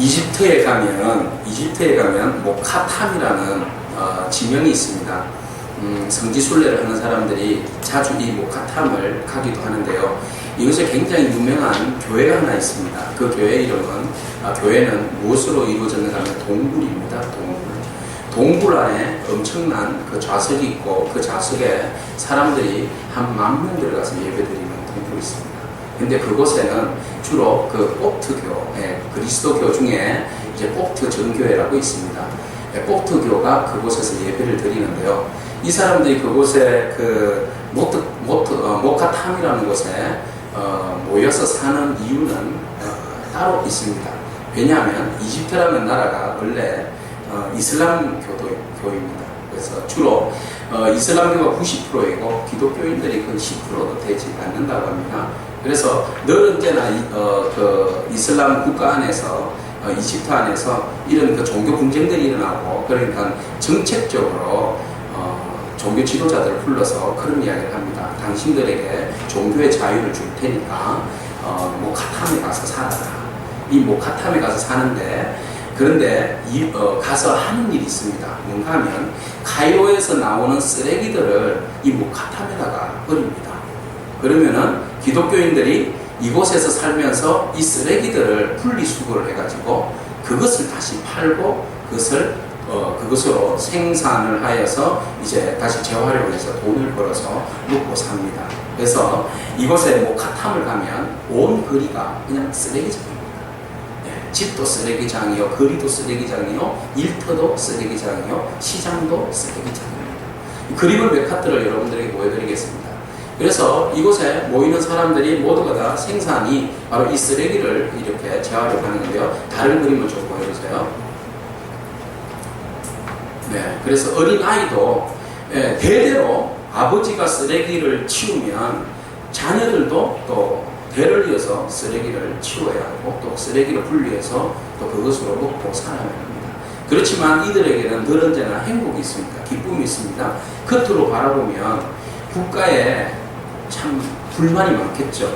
이집트에 가면 모카탐이라는 지명이 있습니다. 성지순례를 하는 사람들이 자주 이 모카탐을 가기도 하는데요. 이곳에 굉장히 유명한 교회가 하나 있습니다. 그 교회 이름은 교회는 무엇으로 이루어졌는가 하면 동굴입니다. 동굴 안에 엄청난 그 좌석이 있고 그 좌석에 사람들이 한 10,000명 들어가서 예배드리는 동굴이 있습니다. 근데 그곳에는 주로 그 콥트교, 그리스도교 중에 이제 콥트 정교회라고 있습니다. 콥트교가 그곳에서 예배를 드리는데요. 이 사람들이 그곳에 그 모카탐이라는 곳에 모여서 사는 이유는 따로 있습니다. 왜냐하면 이집트라는 나라가 원래 이슬람 교입니다. 그래서 주로 이슬람교가 90%이고 기독교인들이 거의 10%도 되지 않는다고 합니다. 그래서 늘 언제나 그 이슬람 국가 안에서 이집트 안에서 이런 그 종교 분쟁들이 일어나고, 그러니까 정책적으로 종교 지도자들을 불러서 그런 이야기를 합니다. 당신들에게 종교의 자유를 줄 테니까 모카탐에 가서 살아라. 이 모카탐에 가서 사는데, 그런데 가서 하는 일이 있습니다. 뭔가 하면 카이로에서 나오는 쓰레기들을 이 모카탐에다가 버립니다. 그러면은 기독교인들이 이곳에서 살면서 이 쓰레기들을 분리수거를 해가지고 그것을 다시 팔고 그것으로 생산을 하여서 이제 다시 재활용해서 돈을 벌어서 먹고 삽니다. 그래서 이곳에 모카탐을 가면 온 거리가 그냥 쓰레기장입니다. 집도 쓰레기장이요, 거리도 쓰레기장이요, 일터도 쓰레기장이요, 시장도 쓰레기장입니다. 그림을 몇 카트를 여러분들에게 보여드리겠습니다. 그래서 이곳에 모이는 사람들이 모두가 다 생산이 바로 이 쓰레기를 이렇게 재활용하는 건데요. 다른 그림을 좀 보여주세요. 네, 그래서 어린아이도 대대로 아버지가 쓰레기를 치우면 자녀들도 또 대를 이어서 쓰레기를 치워야 하고 또 쓰레기를 분리해서 또 그것으로 먹고 살아야 합니다. 그렇지만 이들에게는 늘 언제나 행복이 있습니다. 기쁨이 있습니다. 겉으로 바라보면 국가에 참 불만이 많겠죠.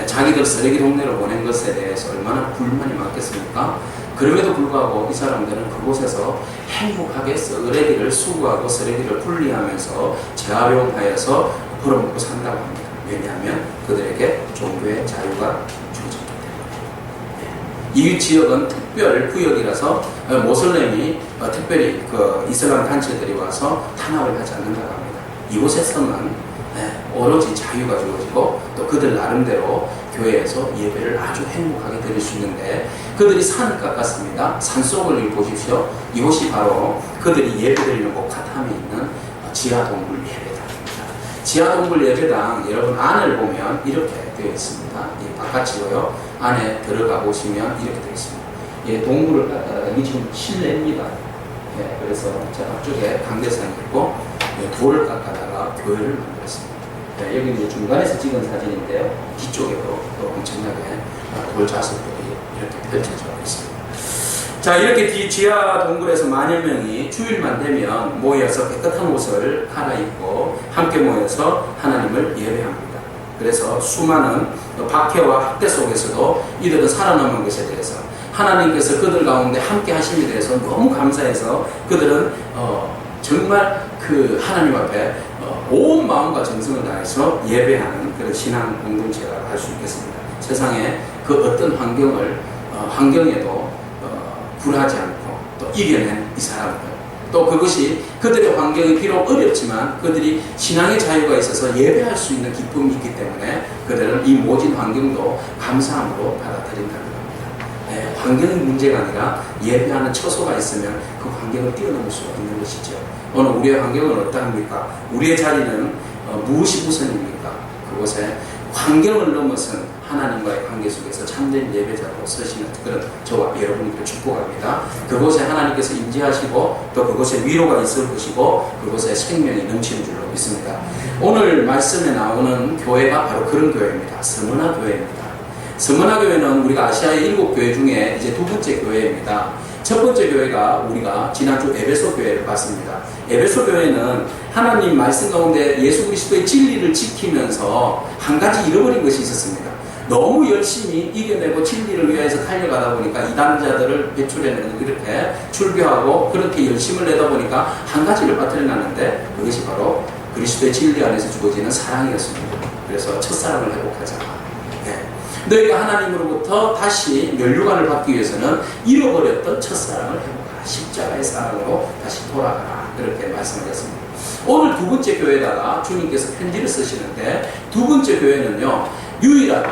자기들 쓰레기 동네로 보낸 것에 대해서 얼마나 불만이 많겠습니까? 그럼에도 불구하고 이 사람들은 그곳에서 행복하게 쓰레기를 수거하고 쓰레기를 분리하면서 재활용하여서 벌어먹고 산다고 합니다. 왜냐하면 그들에게 종교의 자유가 주어졌기 때문에. 이 지역은 특별 구역이라서 모슬렘이 특별히 그 이슬람 단체들이 와서 탄압을 하지 않는다고 합니다. 이곳에서는 오로지 자유가 주어지고 또 그들 나름대로 교회에서 예배를 아주 행복하게 드릴 수 있는데, 그들이 산을 깎았습니다. 산속을 보십시오. 이곳이 바로 그들이 예배드리는 모카탐에 있는 지하동굴 예배당입니다. 지하동굴 예배당 여러분 안을 보면 이렇게 되어 있습니다. 바깥이고요. 안에 들어가 보시면 이렇게 되어 있습니다. 동굴을 깎아다가 이게 지금 실내입니다. 그래서 저 앞쪽에 강대상이 있고 돌을 깎아다가 교회를 만들었습니다. 여기 이제 중간에서 찍은 사진인데요. 뒤쪽에도 엄청나게 돌 자석들이 이렇게 펼쳐져 있습니다. 자, 이렇게 지하 동굴에서 만여 명이 주일만 되면 모여서 깨끗한 옷을 갈아입고 함께 모여서 하나님을 예배합니다. 그래서 수많은 박해와 학대 속에서도 이들은 살아남은 것에 대해서 하나님께서 그들 가운데 함께 하심에 대해서 너무 감사해서 그들은 정말 그 하나님 앞에 온 마음과 정성을 다해서 예배하는 그런 신앙 공동체가 할 수 있겠습니다. 세상에 그 어떤 환경에도 굴하지 않고 또 이겨낸 이 사람들, 또 그것이 그들의 환경이 비록 어렵지만 그들이 신앙의 자유가 있어서 예배할 수 있는 기쁨이 있기 때문에 그들은 이 모진 환경도 감사함으로 받아들인다는 겁니다. 환경이 문제가 아니라 예배하는 처소가 있으면 그 환경을 뛰어넘을 수가 있는 것이죠. 오늘 우리의 환경은 어떠합니까? 우리의 자리는 무엇이 우선입니까? 그곳에 환경을 넘어선 하나님과의 관계 속에서 참된 예배자로 서시는 그런 저와 여러분께 축복합니다. 그곳에 하나님께서 임재하시고 또 그곳에 위로가 있을 것이고 그곳에 생명이 넘치는 줄로 믿습니다. 오늘 말씀에 나오는 교회가 바로 그런 교회입니다. 서머나 교회입니다. 서머나 교회는 우리가 아시아의 7교회 중에 이제 두 번째 교회입니다. 첫 번째 교회가 우리가 지난주 에베소 교회를 봤습니다. 에베소 교회는 하나님 말씀 가운데 예수 그리스도의 진리를 지키면서 한 가지 잃어버린 것이 있었습니다. 너무 열심히 이겨내고 진리를 위해서 달려가다 보니까 이단자들을 배출해내는 이렇게 출교하고 그렇게 열심을 내다 보니까 한 가지를 빠뜨려놨는데 그것이 바로 그리스도의 진리 안에서 주어지는 사랑이었습니다. 그래서 첫사랑을 회복하자. 네. 너희가 하나님으로부터 다시 면류관을 받기 위해서는 잃어버렸던 첫사랑을 회복하라. 십자가의 사랑으로 다시 돌아가라. 그렇게 말씀하셨습니다. 오늘 두 번째 교회에다가 주님께서 편지를 쓰시는데 두 번째 교회는요 유일하게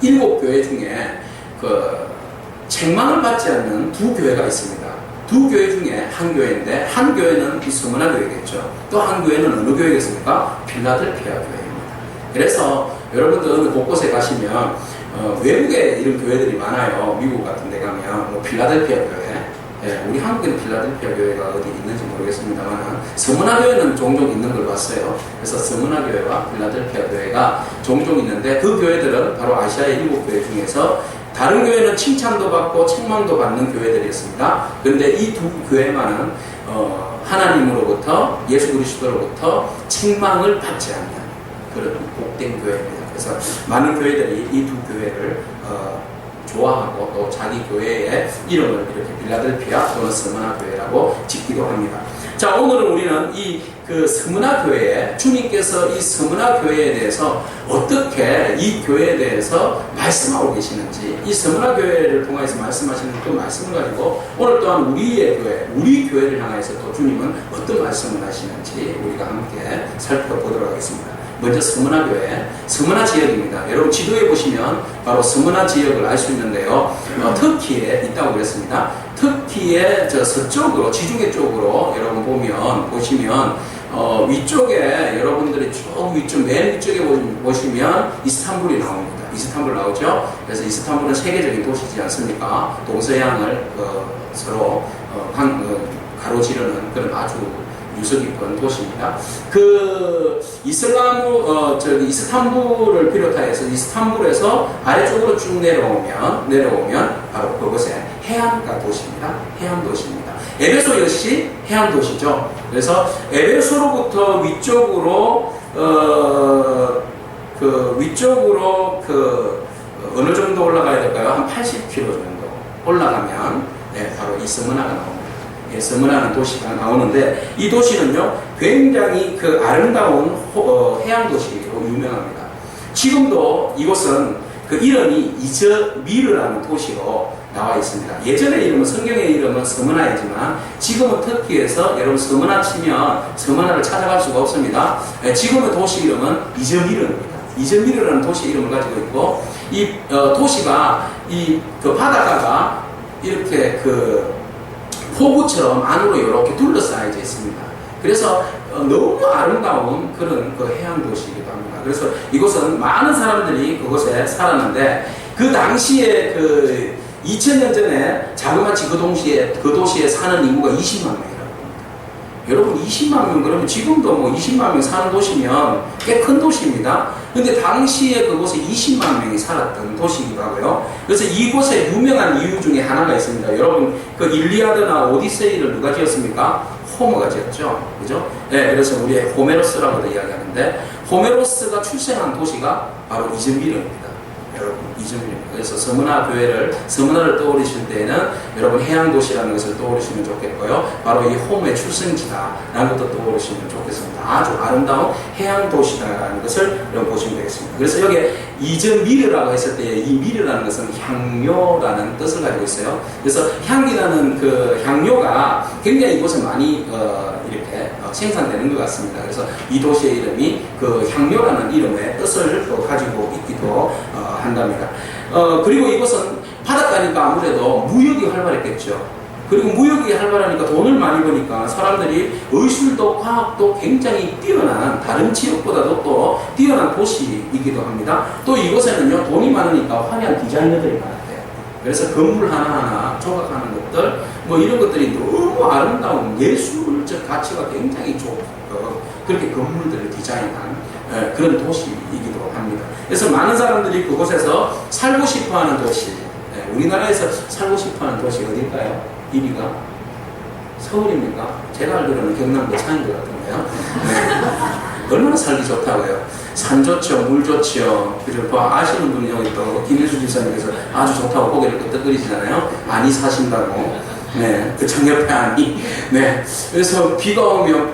일곱 교회 중에 그 책망을 받지 않는 두 교회가 있습니다. 두 교회 중에 한 교회인데 한 교회는 이 스무나 교회겠죠. 또 한 교회는 어느 교회겠습니까? 필라델피아 교회입니다. 그래서 여러분들 어느 곳곳에 가시면 외국에 이런 교회들이 많아요. 미국 같은 데 가면 뭐 필라델피아 교회, 우리 한국에는 필라델피아 교회가 어디 있는지 모르겠습니다만 스무나 교회는 종종 있는 걸 봤어요. 그래서 스무나 교회와 필라델피아 교회가 종종 있는데 그 교회들은 바로 아시아의 일곱 교회 중에서 다른 교회는 칭찬도 받고 책망도 받는 교회들이었습니다. 그런데 이 두 교회만은 하나님으로부터 예수 그리스도로부터 책망을 받지 않는 그런 복된 교회입니다. 그래서 많은 교회들이 이 두 교회를 좋아하고 또 자기 교회의 이름을 이렇게 필라델피아 또는 스무나 교회라고 짓기도 합니다. 자, 오늘은 우리는 그 스무나 교회에 주님께서 이 스무나 교회에 대해서 어떻게 이 교회에 대해서 말씀하고 계시는지 이 스무나 교회를 통해서 말씀하시는 그 말씀을 가지고 오늘 또한 우리의 교회, 우리 교회를 향해서 또 주님은 어떤 말씀을 하시는지 우리가 함께 살펴보도록 하겠습니다. 먼저 스무나 교회, 스무나 지역입니다. 여러분 지도에 보시면 바로 스무나 지역을 알 수 있는데요. 터키에 있다고 그랬습니다. 터키의 저 서쪽으로, 지중해 쪽으로 여러분 보시면 위쪽에 여러분들이 쭉 위쪽, 맨 위쪽에 보시면 이스탄불이 나옵니다. 이스탄불 나오죠? 그래서 이스탄불은 세계적인 도시지 않습니까? 동서양을 서로 가로지르는 그런 아주 유서 깊은 도시입니다. 그 이스탄불을 비롯하여서 이스탄불에서 아래쪽으로 쭉 내려오면 바로 그곳에 해안가 도시입니다. 해안 도시입니다. 에베소 역시 해안 도시죠. 그래서 에베소로부터 위쪽으로 어느 정도 올라가야 될까요? 한 80km 정도 올라가면 바로 이 스무나가 나옵니다. 스무나는 도시가 나오는데 이 도시는요 굉장히 그 아름다운 해양 도시로 유명합니다. 지금도 이곳은 그 이름이 이즈미르라는 도시로 나와 있습니다. 예전의 이름은 성경의 이름은 스무나이지만 지금은 터키에서 여러분 스무나 치면 스무나를 찾아갈 수가 없습니다. 지금의 도시 이름은 이즈미르입니다. 이즈미르라는 도시 이름을 가지고 있고 이 도시가 그 바닷가가 이렇게 그 포구처럼 안으로 이렇게 둘러싸여져 있습니다. 그래서 너무 아름다운 그런 그 해안 도시이기도 합니다. 그래서 이곳은 많은 사람들이 그곳에 살았는데 그 당시에 그 2000년 전에 자그마치 그 도시에 사는 인구가 20만 명이라고 합니다. 여러분 20만 명 그러면 지금도 뭐 20만 명 사는 도시면 꽤 큰 도시입니다. 근데 당시에 그곳에 20만 명이 살았던 도시이기도 하고요. 그래서 이곳에 유명한 이유 중에 하나가 있습니다. 여러분 그 일리아드나 오디세이를 누가 지었습니까? 호머가 지었죠. 그죠? 네, 그래서 우리 호메로스라고도 이야기하는데 호메로스가 출생한 도시가 바로 이즈미르입니다. 여러분 이즈미르입니다. 그래서 스무나를 떠올리실 때에는 여러분 해양도시라는 것을 떠올리시면 좋겠고요. 바로 이 호모의 출생지다라는 것도 떠올리시면 좋겠습니다. 아주 아름다운 해양도시다라는 것을 여러분 보시면 되겠습니다. 그래서 여기 이즈미르라고 했을 때 이 미르라는 것은 향료라는 뜻을 가지고 있어요. 그래서 향기나는 그 향료가 굉장히 이곳에 많이 이렇게 생산되는 것 같습니다. 그래서 이 도시의 이름이 그 향료라는 이름의 뜻을 가지고 있기도 한답니다. 그리고 이곳은 바닷가니까 아무래도 무역이 활발했겠죠. 그리고 무역이 활발하니까 돈을 많이 버니까 사람들이 의술도 과학도 굉장히 뛰어난 다른 지역보다도 또 뛰어난 도시이기도 합니다. 또 이곳에는요 돈이 많으니까 화려한 디자이너들이 많았대요. 그래서 건물 하나하나 조각하는 것들 뭐 이런 것들이 너무 아름다운 예술적 가치가 굉장히 좋고 그렇게 건물들을 디자인한 그런 도시이기도 합니다. 그래서 많은 사람들이 그곳에서 살고 싶어하는 도시, 우리나라에서 살고 싶어하는 도시 어딜까요? 1위가 서울입니까? 제가 알기로는 경남도 창인 것 같은데요. 얼마나 살기 좋다고요. 산 좋죠, 물 좋죠. 그리고 또 아시는 분이 여기 또 김일수 집사님께서 아주 좋다고 고개를 끄덕거리시잖아요. 아니 사신다고. 네, 그 창옆에 아니. 네, 그래서 비가 오면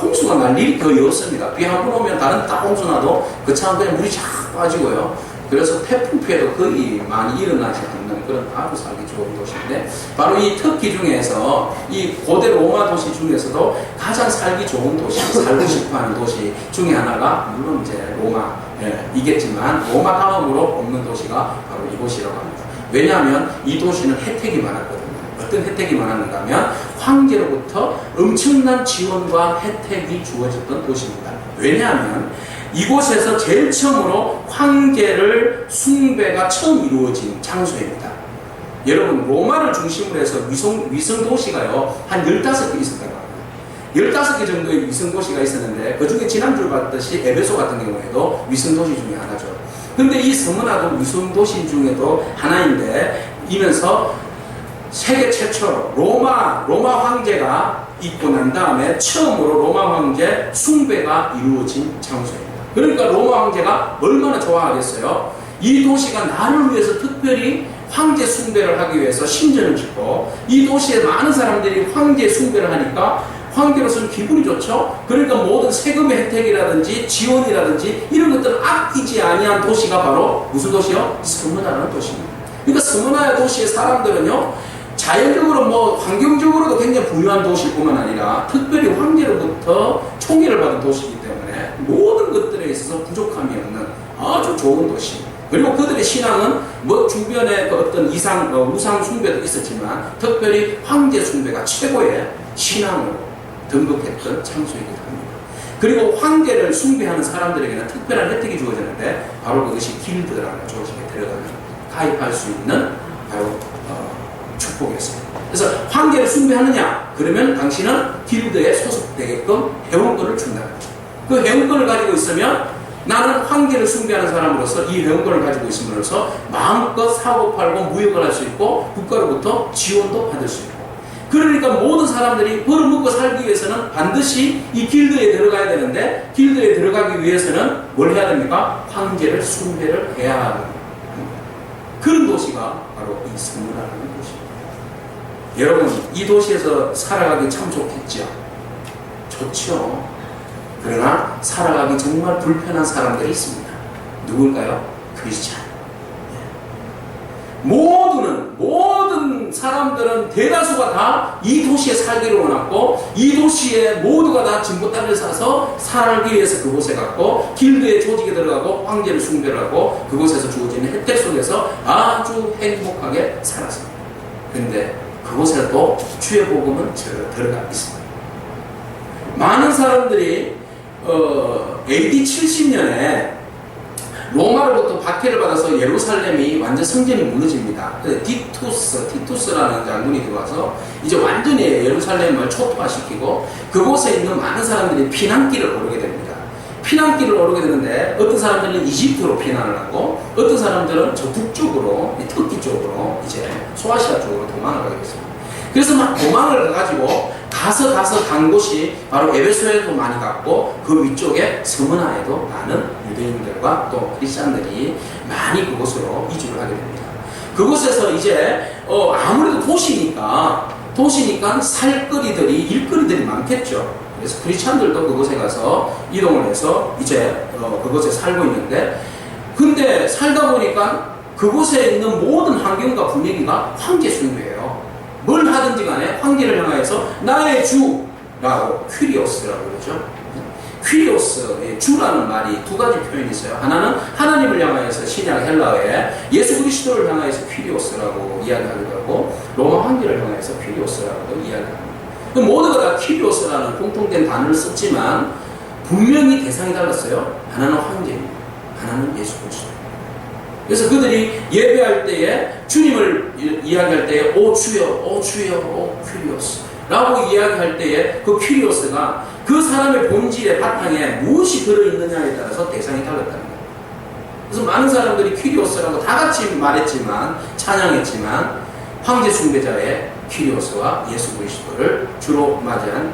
홍수가 날 일이 거의 없습니다. 비 한 번 오면 다른 딱 홍수 나도 그 차는 그냥 물이 쫙 빠지고요. 그래서 태풍 피해도 거의 많이 일어나지 않는 그런 아주 살기 좋은 도시인데, 바로 이 터키 중에서 이 고대 로마 도시 중에서도 가장 살기 좋은 도시, 살고 싶어하는 도시 중에 하나가 물론 이제 로마이겠지만 로마 다음으로 없는 도시가 바로 이곳이라고 합니다. 왜냐하면 이 도시는 혜택이 많았거든요. 어떤 혜택이 많았는가 하면 황제로부터 엄청난 지원과 혜택이 주어졌던 도시입니다. 왜냐하면 이곳에서 제일 처음으로 황제를 숭배가 처음 이루어진 장소입니다. 여러분, 로마를 중심으로 해서 위성 도시가요 한 15개 있었다고 합니다. 15개 정도의 위성 도시가 있었는데, 그 중에 지난주 봤듯이 에베소 같은 경우에도 위성 도시 중에 하나죠. 근데 이 스무나도 위성 도시 중에도 하나인데, 이면서 세계 최초로 로마 황제가 있고 난 다음에 처음으로 로마 황제 숭배가 이루어진 장소입니다. 그러니까 로마 황제가 얼마나 좋아하겠어요. 이 도시가 나를 위해서 특별히 황제 숭배를 하기 위해서 신전을 짓고, 이 도시에 많은 사람들이 황제 숭배를 하니까 황제로서는 기분이 좋죠. 그러니까 모든 세금의 혜택이라든지 지원이라든지 이런 것들을 아끼지 아니한 도시가 바로 무슨 도시요? 스무나라는 도시입니다. 그러니까 스무나의 도시의 사람들은요, 자연적으로 환경적으로도 굉장히 부유한 도시일 뿐만 아니라 특별히 황제로부터 총애를 받은 도시이기 때문에 모든 것들에 있어서 부족함이 없는 아주 좋은 도시. 그리고 그들의 신앙은 주변에 그 어떤 우상 숭배도 있었지만 특별히 황제 숭배가 최고의 신앙으로 등극했던 장소이기도 합니다. 그리고 황제를 숭배하는 사람들에게는 특별한 혜택이 주어졌는데, 바로 그것이 길드라는 조직에 들어가면 가입할 수 있는 바로 축복이었습니다. 그래서 황제를 숭배하느냐? 그러면 당신은 길드에 소속되게끔 회원권을 준다. 그 회원권을 가지고 있으면 나는 황제를 숭배하는 사람으로서 이 회원권을 가지고 있음으로써 마음껏 사고 팔고 무역을 할 수 있고 국가로부터 지원도 받을 수 있고, 그러니까 모든 사람들이 벌어먹고 살기 위해서는 반드시 이 길드에 들어가야 되는데, 길드에 들어가기 위해서는 뭘 해야 됩니까? 황제를 숭배를 해야 하는 그런 도시가 바로 이 스무나라는 도시입니다. 여러분, 이 도시에서 살아가기 참 좋겠죠? 좋죠. 그러나 살아가기 정말 불편한 사람들이 있습니다. 누굴까요? 크리스찬. 모든 사람들은 대다수가 다 이 도시에 살기를 원했고, 이 도시에 모두가 다 진보 땅을 사서 살기 위해서 그곳에 갔고, 길드의 조직에 들어가고 황제를 숭배를 하고 그곳에서 주어지는 혜택 속에서 아주 행복하게 살았습니다. 그런데 그곳에도 주의 복음은 들어가 있습니다. 많은 사람들이 AD 70년에 로마로부터 박해를 받아서 예루살렘이 완전 성전이 무너집니다. 티투스라는 장군이 들어와서 이제 완전히 예루살렘을 초토화시키고 그곳에 있는 많은 사람들이 피난길을 오르게 됩니다. 피난길을 오르게 되는데 어떤 사람들은 이집트로 피난을 하고 어떤 사람들은 저 북쪽으로, 터키 쪽으로, 이제 소아시아 쪽으로 도망을 가게 됐습니다. 그래서 막 도망을 가가지고 가서 간 곳이 바로 에베소에도 많이 갔고, 그 위쪽에 스무나에도 많은 유대인들과 또 크리스찬들이 많이 그곳으로 이주를 하게 됩니다. 그곳에서 이제 아무래도 도시니까 일거리들이 많겠죠. 그래서 크리스찬들도 그곳에 가서 이동을 해서 이제 그곳에 살고 있는데, 근데 살다 보니까 그곳에 있는 모든 환경과 분위기가 황제 숭배예요. 뭘 하든지 간에 황제를 향하여서 나의 주라고, 퀴리오스라고 그러죠. 퀴리오스의 주라는 말이 두 가지 표현이 있어요. 하나는 하나님을 향하여서 신약 헬라어에 예수 그리스도를 향하여서 퀴리오스라고 이야기하기도 하고, 로마 황제를 향하여서 퀴리오스라고도 이야기합니다. 모두가 다 퀴리오스라는 공통된 단어를 썼지만 분명히 대상이 달랐어요. 하나는 황제입니다. 하나는 예수 그리스도. 그래서 그들이 예배할 때에 주님을 이야기할 때에 오 주여, 오 주여, 오 퀴리오스 라고 이야기할 때에 그 퀴리오스가 그 사람의 본질의 바탕에 무엇이 들어있느냐에 따라서 대상이 달랐다는 거예요. 그래서 많은 사람들이 퀴리오스라고 다 같이 말했지만, 찬양했지만 황제 숭배자의 퀴리오스와 예수 그리스도를 주로 맞이한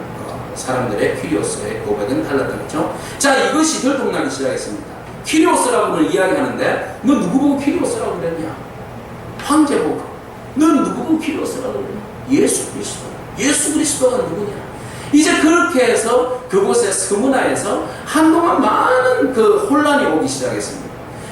사람들의 퀴리오스의 고백은 달랐던 거죠. 자, 이것이 들통나기 시작했습니다. 퀴리오스라고는 이야기하는데 너 누구 보고 퀴리오스라고 그랬냐? 황제 보고. 넌 누구 보고 퀴리오스라고 그랬냐? 예수 그리스도. 예수 그리스도가 누구냐? 이제 그렇게 해서 그곳의 스무나에서 한동안 많은 그 혼란이 오기 시작했습니다.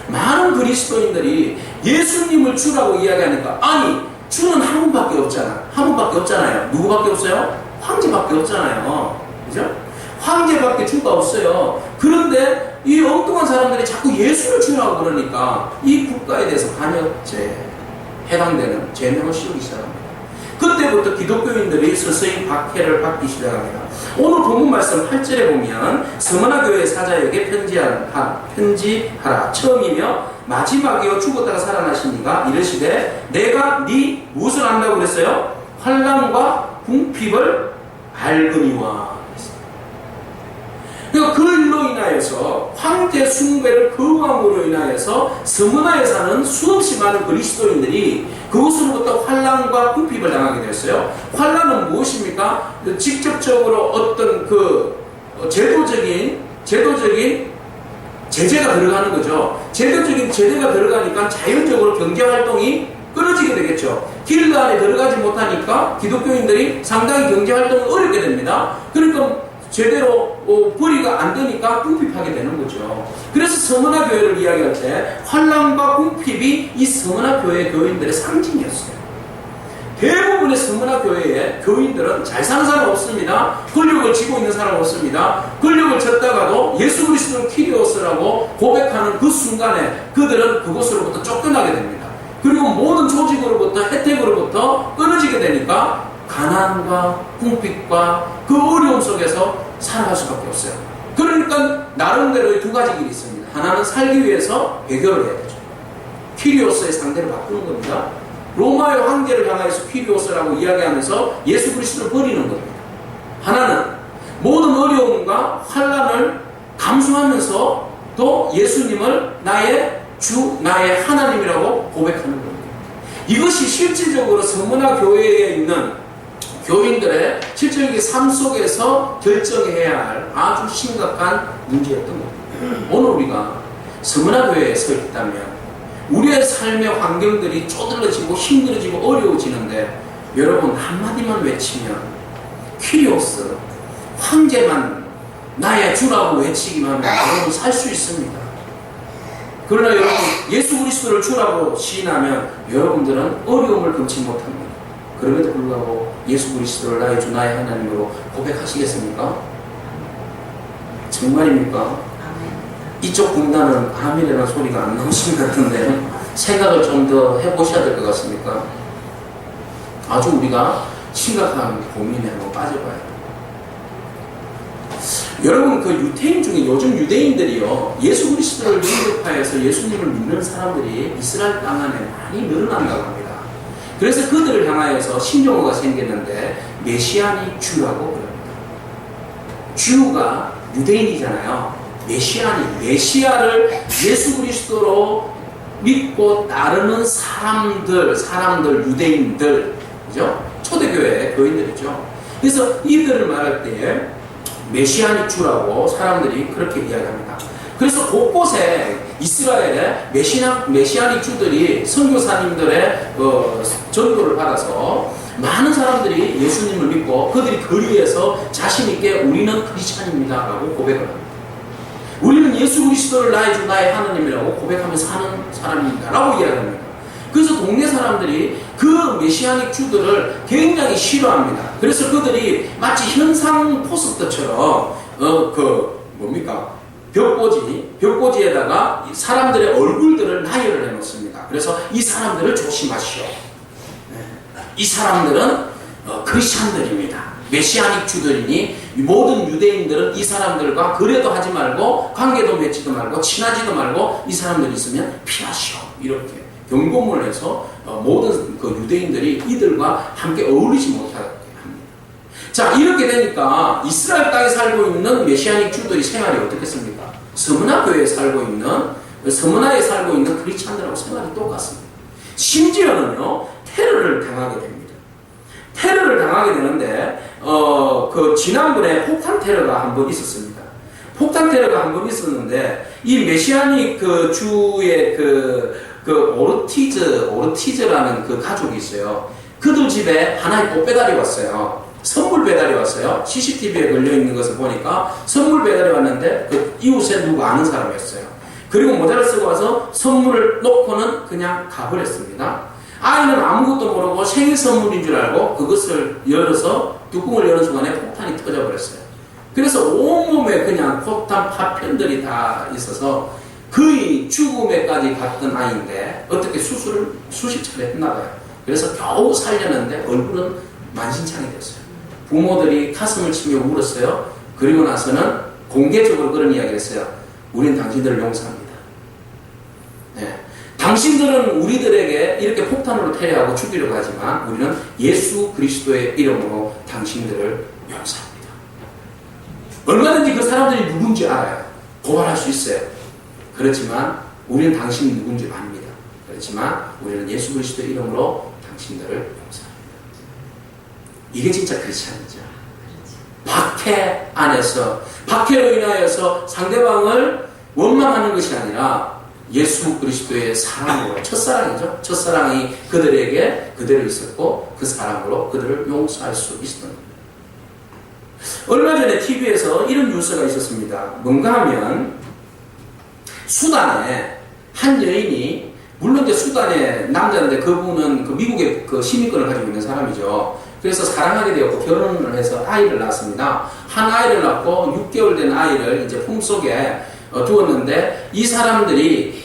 많은 그리스도인들이 예수님을 주라고 이야기하니까, 아니 주는 한 분밖에 없잖아. 한 분밖에 없잖아요. 누구밖에 없어요? 황제밖에 없잖아요. 그죠? 황제밖에 주가 없어요. 그런데 이 엉뚱한 사람들이 자꾸 예수를 주라고 그러니까 이 국가에 대해서 반역죄에 해당되는 죄명을 씌우기 시작합니다. 그때부터 기독교인들이 서서히 박해를 받기 시작합니다. 오늘 본문 말씀 8절에 보면 스무나 교회 사자에게 편지하라. 처음이며 마지막이요 죽었다가 살아나시니가 이르시되 내가 네 무엇을 안다고 그랬어요? 환난과 궁핍을 알거니와. 그러니까 그 일로 인하여서 황제 숭배를 거부함으로 인하여서 스무나에 사는 수없이 많은 그리스도인들이 그것으로부터 환난과 궁핍을 당하게 되었어요. 환난은 무엇입니까? 직접적으로 어떤 그 제도적인 제재가 들어가는 거죠. 제도적인 제재가 들어가니까 자연적으로 경제활동이 끊어지게 되겠죠. 길드 안에 들어가지 못하니까 기독교인들이 상당히 경제활동을 어렵게 됩니다. 그러니까 제대로 벌이가 안 되니까 궁핍하게 되는 거죠. 그래서 스무나 교회를 이야기할 때 환난과 궁핍이 이 스무나 교회 교인들의 상징이었어요. 대부분의 스무나 교회의 교인들은 잘 사는 사람 없습니다. 권력을 쥐고 있는 사람 없습니다. 권력을 졌다가도 예수 그리스도를 퀴리오스라고 고백하는 그 순간에 그들은 그곳으로부터 쫓겨나게 됩니다. 그리고 모든 조직으로부터 혜택으로부터 끊어지게 되니까 가난과 궁핍과 그 어려움 속에서 살아갈 수밖에 없어요. 그러니까 나름대로의 두 가지 길이 있습니다. 하나는 살기 위해서 배교를 해야 되죠. 퀴리오스의 상대를 바꾸는 겁니다. 로마의 황제를 향하여서 퀴리오스라고 이야기하면서 예수 그리스도를 버리는 겁니다. 하나는 모든 어려움과 환난을 감수하면서 또 예수님을 나의 주, 나의 하나님이라고 고백하는 겁니다. 이것이 실질적으로 스무나 교회에 있는 교인들의 실질적인 삶 속에서 결정해야 할 아주 심각한 문제였던 겁니다. 오늘 우리가 스무나 교회에 서 있다면 우리의 삶의 환경들이 쪼들러지고 힘들어지고 어려워지는데 여러분 한마디만 외치면 퀴리오스 황제만 나의 주라고 외치기만 하면 여러분 살 수 있습니다. 그러나 여러분 예수 그리스도를 주라고 시인하면 여러분들은 어려움을 금치 못합니다. 그럼에도 불구하고 예수 그리스도를 나의 주 나의 하나님으로 고백하시겠습니까? 정말입니까? 이쪽 군단은 아멘이라는 소리가 안 나오신 것 같은데 생각을 좀 더 해보셔야 될 것 같습니까? 아주 우리가 심각한 고민에 한번 빠져봐야 돼요. 여러분 그 유태인 중에 요즘 유대인들이요 예수 그리스도를 영접하여서 예수님을 믿는 사람들이 이스라엘 땅 안에 많이 늘어난다고 합니다. 그래서 그들을 향하여서 신종어가 생겼는데 메시아닉 주라고 그럽니다. 주가 유대인이잖아요. 메시아를 예수 그리스도로 믿고 따르는 사람들, 유대인들, 그죠? 초대교회 교인들이죠. 그래서 이들을 말할 때에 메시아닉 주라고 사람들이 그렇게 이야기합니다. 그래서 곳곳에 이스라엘의 메시아닉 주들이 선교사님들의 전도를 받아서 많은 사람들이 예수님을 믿고 그들이 거리에서 자신있게 우리는 크리스찬입니다 라고 고백을 합니다. 우리는 예수 그리스도를 나의 주 나의 하나님이라고 고백하며 사는 사람입니다 라고 이야기합니다. 그래서 동네 사람들이 그 메시아닉 주들을 굉장히 싫어합니다. 그래서 그들이 마치 현상 포스터처럼 벽꽂이에다가 사람들의 얼굴들을 나열을 해놓습니다. 그래서 이 사람들을 조심하시오. 이 사람들은 크리스찬들입니다. 메시아닉 주들이니 모든 유대인들은 이 사람들과 거래도 하지 말고 관계도 맺지도 말고 친하지도 말고 이 사람들이 있으면 피하시오. 이렇게 경고문을 해서 모든 그 유대인들이 이들과 함께 어울리지 못하게 합니다. 자, 이렇게 되니까 이스라엘 땅에 살고 있는 메시아닉 주들이 생활이 어떻겠습니까? 스무나에 살고 있는 크리스찬들하고 생활이 똑같습니다. 심지어는요 테러를 당하게 됩니다. 테러를 당하게 되는데 지난번에 폭탄 테러가 한 번 있었습니다. 폭탄 테러가 한 번 있었는데, 이 메시아닉 주의 오르티즈라는 그 가족이 있어요. 그들 집에 하나의 꽃 배달이 왔어요. 선물 배달이 왔어요. CCTV에 걸려있는 것을 보니까 선물 배달이 왔는데 그 이웃에 누구 아는 사람이었어요. 그리고 모자를 쓰고 와서 선물을 놓고는 그냥 가버렸습니다. 아이는 아무것도 모르고 생일 선물인 줄 알고 그것을 열어서 뚜껑을 여는 순간에 폭탄이 터져버렸어요. 그래서 온몸에 그냥 폭탄 파편들이 다 있어서 거의 죽음에까지 갔던 아이인데 어떻게 수술을 수십 차례 했나봐요. 그래서 겨우 살렸는데 얼굴은 만신창이 됐어요. 부모들이 가슴을 치며 울었어요. 그리고 나서는 공개적으로 그런 이야기를 했어요. 우린 당신들을 용서합니다. 네. 당신들은 우리들에게 이렇게 폭탄으로 테러하고 죽이려고 하지만 우리는 예수 그리스도의 이름으로 당신들을 용서합니다. 얼마든지 그 사람들이 누군지 알아요. 고발할 수 있어요. 그렇지만 우리는 당신이 누군지 압니다. 그렇지만 우리는 예수 그리스도의 이름으로 당신들을 용서합니다. 이게 진짜 크리스찬이죠. 박해 안에서, 박해로 인하여서 상대방을 원망하는 것이 아니라 예수 그리스도의 사랑으로, 첫사랑이죠. 첫사랑이 그들에게 그대로 있었고 그 사랑으로 그들을 용서할 수 있었던 겁니다. 얼마 전에 TV에서 이런 뉴스가 있었습니다. 뭔가 하면 수단에 한 여인이, 물론 이제 수단의 남자인데 그분은 그 미국의 그 시민권을 가지고 있는 사람이죠. 그래서 사랑하게 되었고 결혼을 해서 아이를 낳았습니다. 한 아이를 낳고 6개월 된 아이를 이제 품속에 두었는데 이 사람들이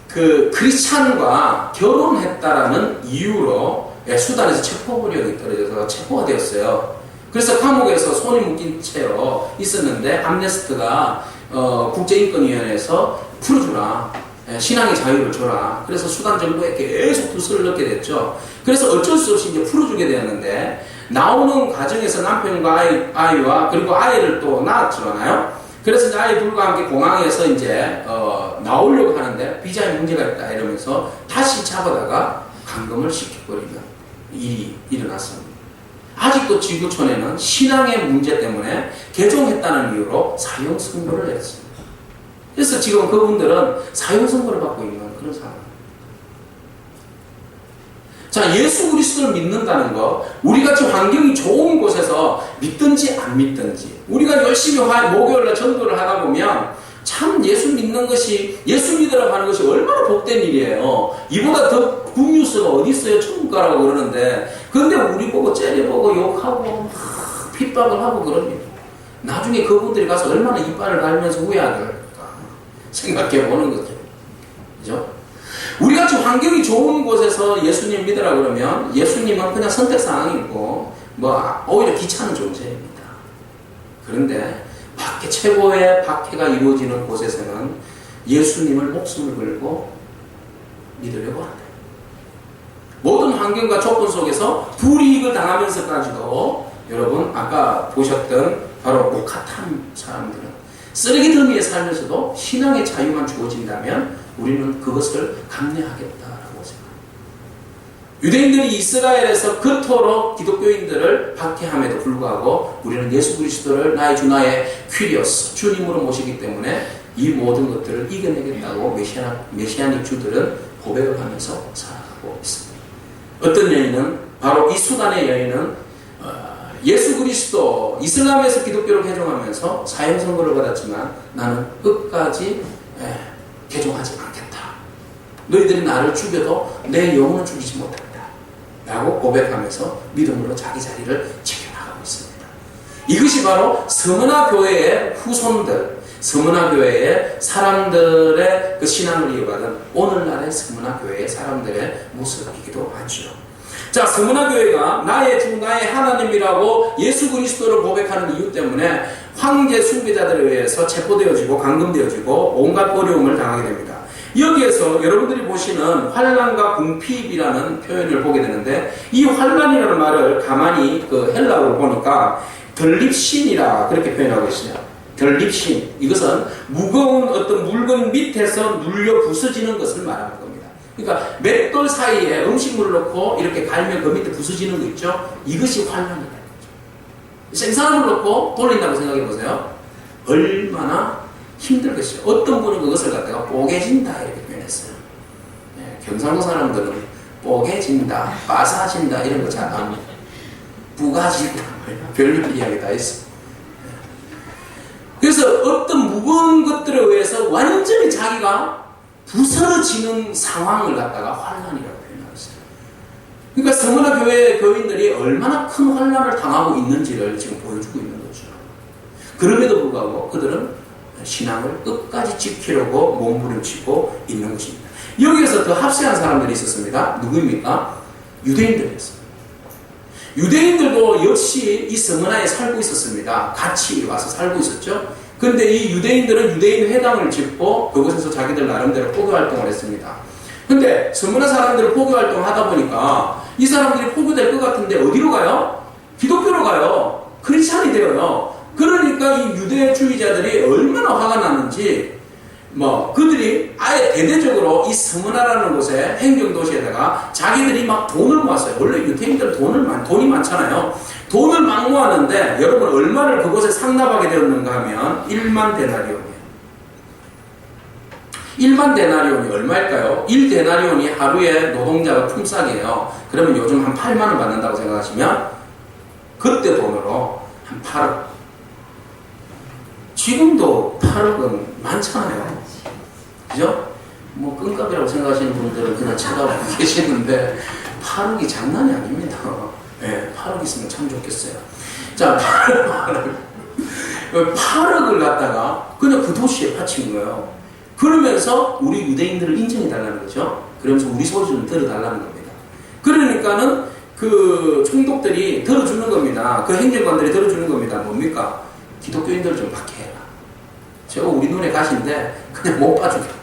그 크리스찬과 결혼했다라는 이유로 수단에서 체포력이 떨어져서 체포가 되었어요. 그래서 감옥에서 손이 묶인 채로 있었는데 암네스트가 국제인권위원회에서 풀어주라. 신앙의 자유를 줘라. 그래서 수단 정부에 계속 두서를 넣게 됐죠. 그래서 어쩔 수 없이 이제 풀어주게 되었는데 나오는 과정에서 남편과 아이와 그리고 아이를 또 낳았잖아요. 그래서 이제 아이 둘과 함께 공항에서 이제 나오려고 하는데 비자에 문제가 있다 이러면서 다시 잡아다가 감금을 시켜버리는 일이 일어났습니다. 아직도 지구촌에는 신앙의 문제 때문에 개종했다는 이유로 사형 선고를 했습니다. 그래서 지금 그분들은 사형 선고를 받고 있는 그런 상황입니다. 자, 예수 그리스도를 믿는다는 거, 우리같이 환경이 좋은 곳에서 믿든지 안 믿든지, 우리가 열심히 목요일날 전도를 하다 보면 참 예수 믿는 것이, 예수 믿으라고 하는 것이 얼마나 복된 일이에요. 이보다 더 굿뉴스가 어디 있어요? 천국 가라고 그러는데, 근데 우리 보고 째려보고 욕하고 핍박을 하고 그럽니다. 나중에 그분들이 가서 얼마나 이빨을 갈면서 후회하게 생각해 보는 거죠. 그죠? 우리같이 환경이 좋은 곳에서 예수님 믿으라 그러면 예수님은 그냥 선택사항이고 오히려 귀찮은 존재입니다. 그런데 밖에 최고의 박해가 이루어지는 곳에서는 예수님을 목숨을 걸고 믿으려고 한다. 모든 환경과 조건 속에서 불이익을 당하면서까지도 여러분 아까 보셨던 바로 목화탄 사람들은 쓰레기 더미에 살면서도 신앙의 자유만 주어진다면 우리는 그것을 감내하겠다라고 생각합니다. 유대인들이 이스라엘에서 그토록 기독교인들을 박해함에도 불구하고 우리는 예수 그리스도를 나의 주 나의 퀴리오스 주님으로 모시기 때문에 이 모든 것들을 이겨내겠다고 메시아닉 주들은 고백을 하면서 살아가고 있습니다. 어떤 여인은 바로 이 수단의 여인은 예수 그리스도 이슬람에서 기독교를 개종하면서 사형 선고를 받았지만 나는 끝까지 개종하지 않겠다. 너희들이 나를 죽여도 내 영혼은 죽이지 못한다. 라고 고백하면서 믿음으로 자기 자리를 지켜나가고 있습니다. 이것이 바로 서문화 교회의 후손들, 서문화 교회의 사람들의 그 신앙을 이어가는 오늘날의 서문화 교회의 사람들의 모습이기도 하죠. 자, 서문화 교회가 나의 주 나의 하나님이라고 예수 그리스도를 고백하는 이유 때문에 황제 숭배자들에 의해서 체포되어지고 감금되어지고 온갖 어려움을 당하게 됩니다. 여기에서 여러분들이 보시는 환난과 궁핍이라는 표현을 보게 되는데 이 환난이라는 말을 가만히 그 헬라어로 보니까 덜립신이라 그렇게 표현하고 있어요. 덜립신, 이것은 무거운 어떤 물건 밑에서 눌려 부서지는 것을 말하는 겁니다. 그러니까 맷돌 사이에 음식물을 넣고 이렇게 갈면 그 밑에 부서지는 거 있죠? 이것이 환난이라는 거죠. 생사람을 놓고 돌린다고 생각해 보세요. 얼마나 힘들겠어요. 어떤 분은 그것을 갖다가 뽀개진다 이렇게 표현했어요. 경상도 사람들은 뽀개진다, 빠사진다 이런 거 잘 안 합니다. 부가지다 별별 이야기 다 했어요. 그래서 어떤 무거운 것들에 의해서 완전히 자기가 부서지는 상황을 갖다가 환란이라고 표현했어요. 그러니까 서문화 교회 교인들이 얼마나 큰 환란을 당하고 있는지를 지금 보여주고 있는 거죠. 그럼에도 불구하고 그들은 신앙을 끝까지 지키려고 몸부림치고 있는 것입니다. 여기에서 더 합세한 사람들이 있었습니다. 누구입니까? 유대인들이었습니다. 유대인들도 역시 이 서문화에 살고 있었습니다. 같이 와서 살고 있었죠. 그런데 이 유대인들은 유대인 회당을 짓고 그곳에서 자기들 나름대로 포교 활동을 했습니다. 근데 서문화 사람들은 포교 활동을 하다 보니까 이 사람들이 포교될 것 같은데 어디로 가요? 기독교로 가요. 크리스찬이 되어요. 그러니까 이 유대주의자들이 얼마나 화가 났는지 그들이 아예 대대적으로 이 서문화라는 곳에 행정도시에다가 자기들이 막 돈을 모았어요. 원래 유대인들은 돈이 많잖아요. 돈을 막 모았는데 여러분 얼마를 그곳에 상납하게 되었는가 하면 1만 데나리온이에요. 1만 데나리온이 얼마일까요? 1데나리온이 하루에 노동자가 품삯이에요. 그러면 요즘 한 8만 원 받는다고 생각하시면 그때 돈으로 한 8억. 지금도 8억은 많잖아요. 그죠? 끈값이라고 생각하시는 분들은 그냥 쳐다보고 계시는데 8억이 장난이 아닙니다. 네, 8억 있으면 참 좋겠어요. 자, 8억을 갖다가 그냥 그 도시에 바친 거예요. 그러면서 우리 유대인들을 인정해달라는 거죠. 그러면서 우리 소리 좀 들어달라는 겁니다. 그러니까는 그 총독들이 들어주는 겁니다. 그 행정관들이 들어주는 겁니다. 뭡니까? 기독교인들 좀 박해해라. 제가 우리 눈에 가시인데 그냥 못 봐주겠다.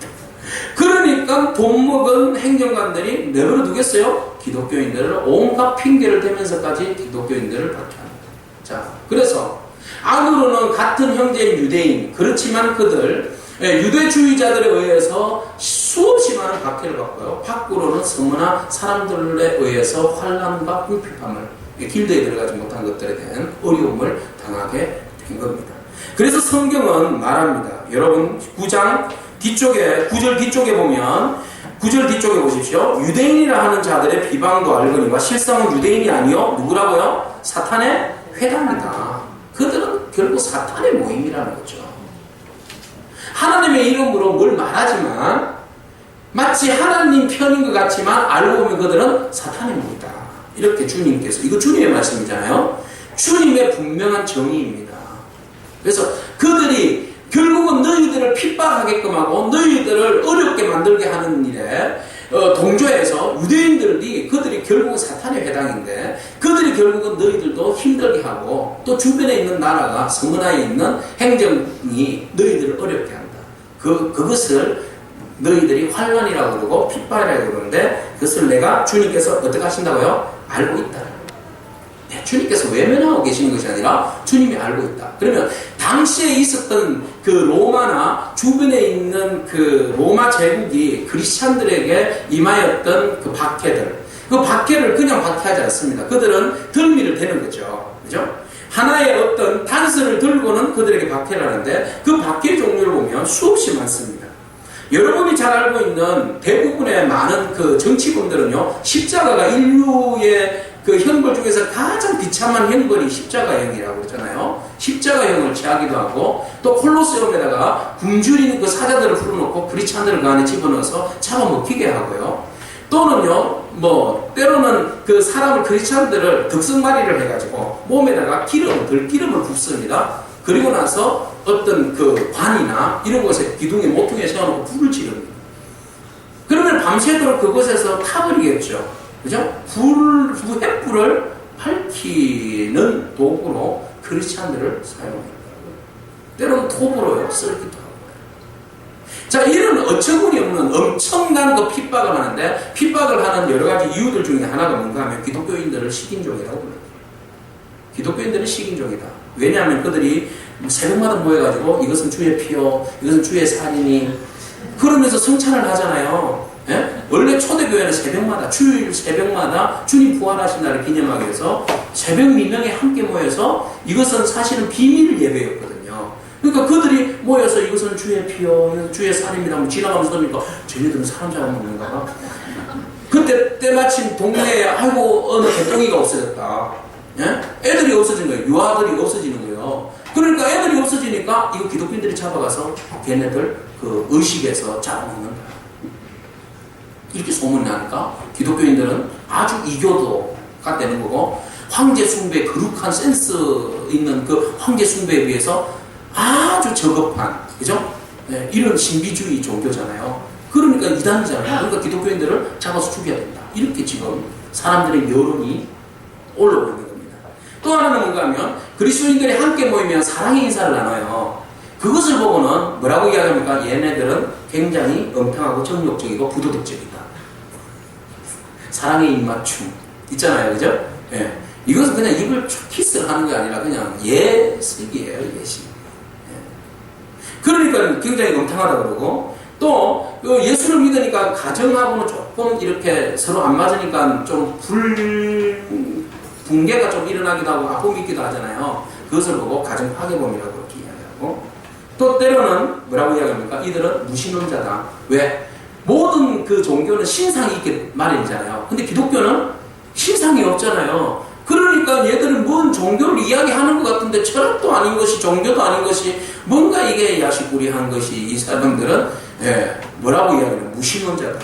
그러니까 돈 먹은 행정관들이 내버려 두겠어요? 기독교인들을 온갖 핑계를 대면서까지 기독교인들을 박해합니다. 자, 그래서 안으로는 같은 형제인 유대인, 그렇지만 그들 유대주의자들에 의해서 수없이 많은 박해를 받고요. 밖으로는 서문화 사람들에 의해서 환난과 궁핍함을, 길드에 들어가지 못한 것들에 대한 어려움을 당하게 된 겁니다. 그래서 성경은 말합니다. 여러분 9장 뒤쪽에 9절 뒤쪽에 보면 9절 뒤쪽에 보십시오. 유대인이라 하는 자들의 비방도 알거니와 실상은 유대인이 아니요 누구라고요? 사탄의 회당이다. 그들은 결국 사탄의 모임이라는 거죠. 하나님의 이름으로 뭘 말하지만 마치 하나님 편인 것 같지만 알고 보면 그들은 사탄의 모임이다. 이렇게 주님께서, 이거 주님의 말씀이잖아요. 주님의 분명한 정의입니다. 그래서 그들이 결국은 너희들을 핍박하게끔 하고 너희들을 어렵게 만들게 하는 일에 동조해서 유대인들이 그들이 결국은 사탄의 회당인데 그들이 결국은 너희들도 힘들게 하고 또 주변에 있는 나라가 서문화에 있는 행정이 너희들을 어렵게 한다. 그것을 너희들이 환난이라고 그러고 핍박이라고 그러는데 그것을 내가 주님께서 어떻게 하신다고요? 알고 있다. 주님께서 외면하고 계시는 것이 아니라 주님이 알고 있다. 그러면 당시에 있었던 그 로마나 주변에 있는 그 로마 제국이 크리스찬들에게 임하였던 그 박해들, 그 박해를 그냥 박해하지 않습니다. 그들은 덜미를 대는 거죠. 그죠? 하나의 어떤 단서를 들고는 그들에게 박해를 하는데 그 박해 종류를 보면 수없이 많습니다. 여러분이 잘 알고 있는 대부분의 많은 그 정치범들은요, 십자가가 인류의 그 형벌 중에서 가장 비참한 형벌이 십자가형이라고 그러잖아요. 십자가형을 취하기도 하고 또 콜로세움에다가 굶주리는 그 사자들을 풀어놓고 크리스찬들을 그 안에 집어넣어서 잡아먹히게 하고요. 또는요, 때로는 그 사람을 크리스찬들을 득성마리를 해가지고 몸에다가 들기름을 붓습니다. 그리고 나서 어떤 그 관이나 이런 곳에 기둥에 모퉁이에 세워놓고 불을 지릅니다. 그러면 밤새도록 그곳에서 타버리겠죠. 그죠? 횃불을 밝히는 도구로 크리스찬들을 사용합니다. 때로는 톱으로요, 썰기도 하고. 자, 이런 어처구니 없는 엄청난 그 핍박을 하는데, 핍박을 하는 여러 가지 이유들 중에 하나가 뭔가 하면 기독교인들을 식인종이라고 불러요. 기독교인들은 식인종이다. 왜냐하면 그들이 새벽마다 모여가지고 이것은 주의 피요, 이것은 주의 살이니, 그러면서 성찬을 하잖아요. 예? 원래 초대교회는 새벽마다, 주일 새벽마다 주님 부활하신 날을 기념하기 위해서 새벽 미명에 함께 모여서 이것은 사실은 비밀 예배였거든요. 그러니까 그들이 모여서 이것은 주의 피요, 이것은 주의 살입니다. 뭐 지나가면서 그러니까 쟤네들은 사람 잡아먹는가 봐. 그때 때마침 동네에 아이고 어느 개똥이가 없어졌다. 예? 애들이 없어진 거예요. 유아들이 없어지는 거예요. 그러니까 애들이 없어지니까 이거 기독교인들이 잡아가서 걔네들 그 의식에서 잡아먹는다. 이렇게 소문이 나니까 기독교인들은 아주 이교도가 되는 거고 황제 숭배 거룩한 센스 있는 그 황제 숭배에 비해서 아주 저급한 그죠? 네, 이런 신비주의 종교잖아요. 그러니까 이단이잖아요. 그러니까 기독교인들을 잡아서 죽여야 된다. 이렇게 지금 사람들의 여론이 올라오고 있는 겁니다. 또 하나는 뭔가 하면 그리스도인들이 함께 모이면 사랑의 인사를 나눠요. 그것을 보고는 뭐라고 이야기합니까? 얘네들은 굉장히 엉뚱하고 정욕적이고 부도덕적이다. 사랑의 입맞춤 있잖아요. 그죠? 예. 이것은 그냥 입을 키스를 하는 게 아니라 그냥 예식이에요. 예식. 예. 그러니까 굉장히 엉뚱하다 그러고 또 예수를 믿으니까 가정하고는 조금 이렇게 서로 안 맞으니까 좀 붕괴가 좀 일어나기도 하고 아픔이 있기도 하잖아요. 그것을 보고 가정 파괴범이라고 그렇게 이야기하고 또 때로는 뭐라고 이야기합니까? 이들은 무신론자다. 왜? 모든 그 종교는 신상이 있게 마련이잖아요. 근데 기독교는 신상이 없잖아요. 그러니까 얘들은 뭔 종교를 이야기하는 것 같은데 철학도 아닌 것이 종교도 아닌 것이 뭔가 이게 야식구리한 것이 이 사람들은 예, 뭐라고 이야기하면 무신론자다.